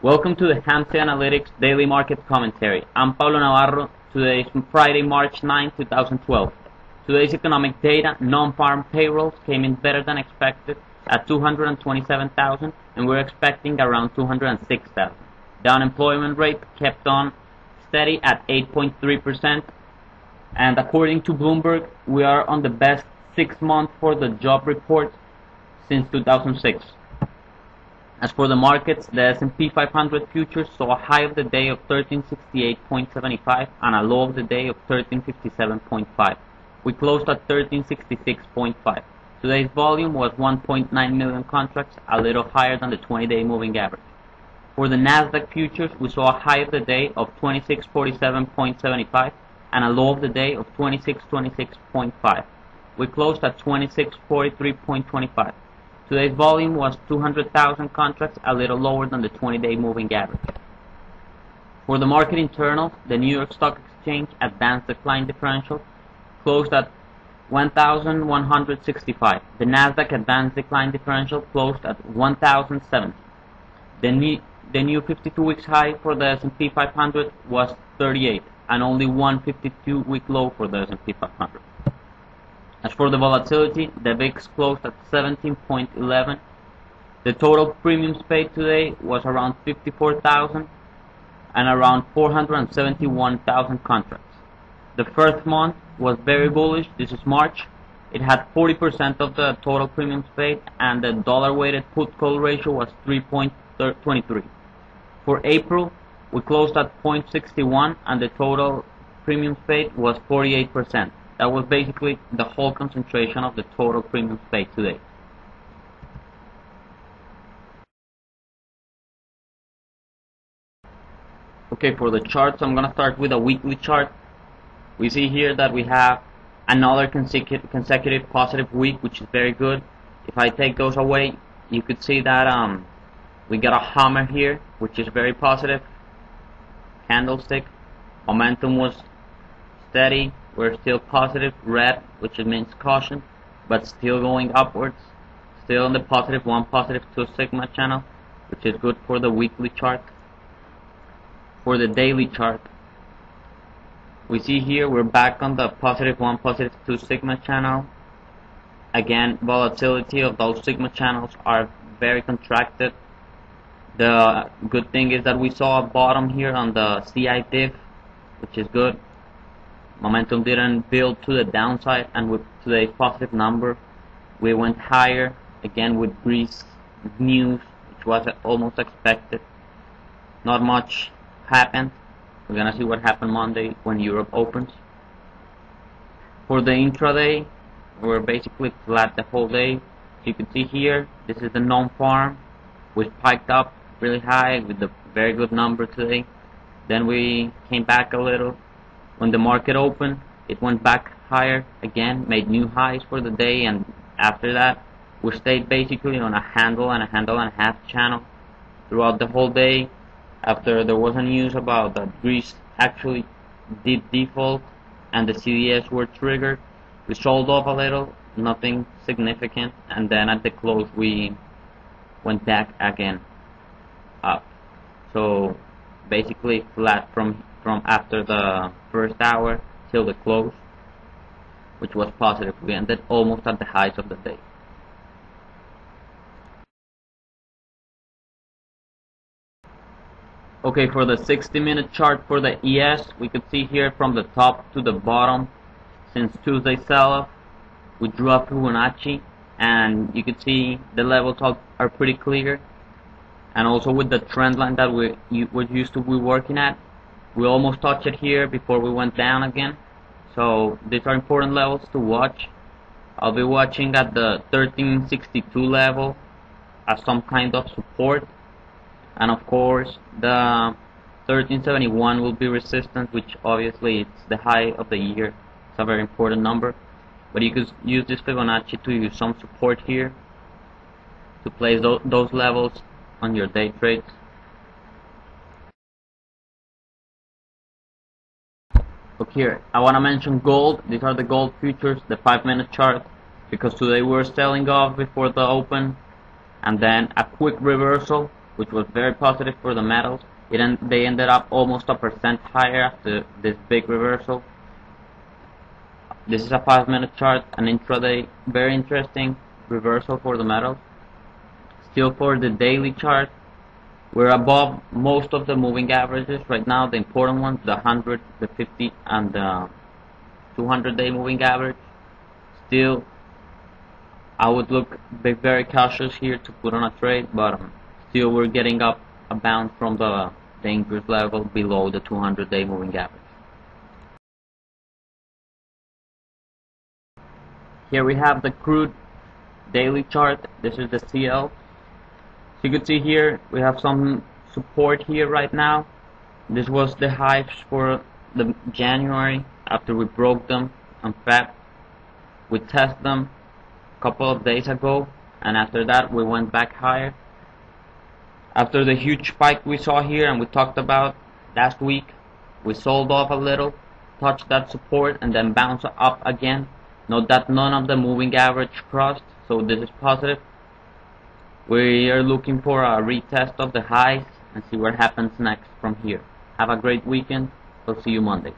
Welcome to the Hamsi Analytics Daily Market Commentary. I'm Pablo Navarro. Today is Friday, March 9, 2012. Today's economic data, non-farm payrolls, came in better than expected at 227,000, and we're expecting around 206,000. The unemployment rate kept on steady at 8.3%, and according to Bloomberg, we are on the best 6 months for the job report since 2006. As for the markets, the S&P 500 futures saw a high of the day of 1368.75 and a low of the day of 1357.5. We closed at 1366.5. Today's volume was 1.9 million contracts, a little higher than the 20-day moving average. For the Nasdaq futures, we saw a high of the day of 2647.75 and a low of the day of 2626.5. We closed at 2643.25. Today's volume was 200,000 contracts, a little lower than the 20-day moving average. For the market internals, the New York Stock Exchange Advanced Decline Differential closed at 1,165. The Nasdaq Advanced Decline Differential closed at 1,070. The new 52 weeks high for the S&P 500 was 38, and only one 52-week low for the S&P 500. As for the volatility, the VIX closed at 17.11. The total premiums paid today was around 54,000 and around 471,000 contracts. The first month was very bullish. This is March. It had 40% of the total premiums paid, and the dollar-weighted put-call ratio was 3.23. For April, we closed at 0.61, and the total premiums paid was 48%. That was basically the whole concentration of the total premiums paid today. Okay, for the charts, I'm going to start with a weekly chart. We see here that we have another consecutive positive week, which is very good. If I take those away, you could see that we got a hammer here, which is very positive. Candlestick. Momentum was steady. We're still positive, red, which means caution, but still going upwards. Still in the positive 1, positive 2 sigma channel, which is good for the weekly chart. For the daily chart, we see here we're back on the positive 1, positive 2 sigma channel. Again, volatility of those sigma channels are very contracted. The good thing is that we saw a bottom here on the CI div, which is good. Momentum didn't build to the downside, and with today's positive number, we went higher again with Greece news, which was almost expected. Not much happened. We're gonna see what happened Monday when Europe opens. For the intraday, we're basically flat the whole day. You can see here, this is the non-farm, which spiked up really high with a very good number today. Then we came back a little. When the market opened, it went back higher again, made new highs for the day, and after that, we stayed basically on a handle and a half channel throughout the whole day. After there was a news about that Greece actually did default and the CDS were triggered, we sold off a little, nothing significant, and then at the close we went back again up. So basically flat from after the first hour till the close, which was positive. We ended almost at the highs of the day. Okay, for the 60-minute chart for the ES, we could see here from the top to the bottom since Tuesday sell-off, we drew a Fibonacci, and you could see the levels are pretty clear, and also with the trend line that we're used to be working at. We almost touched it here before we went down again. So these are important levels to watch. I'll be watching at the 1362 level as some kind of support. And of course the 1371 will be resistance, which obviously it's the high of the year. It's a very important number. But you could use this Fibonacci to use some support here to place those levels on your day trades. Look here, I want to mention gold. These are the gold futures, the 5-minute chart, because today we're selling off before the open, and then a quick reversal which was very positive for the metals. They ended up almost a percent higher after this big reversal. This is a 5-minute chart, an intraday, very interesting reversal for the metals. Still for the daily chart, we're above most of the moving averages right now, the important ones, the 100, the 50, and the 200-day moving average. Still, I would be very cautious here to put on a trade, but still we're getting up a bounce from the dangerous level below the 200-day moving average. Here we have the crude daily chart. This is the CL. So you can see here we have some support here right now. This was the highs for the January after we broke them on Feb. We tested them a couple of days ago, and after that we went back higher. After the huge spike we saw here and we talked about last week, we sold off a little, touched that support, and then bounced up again. Note that none of the moving average crossed, so this is positive. We are looking for a retest of the highs and see what happens next from here. Have a great weekend. We'll see you Monday.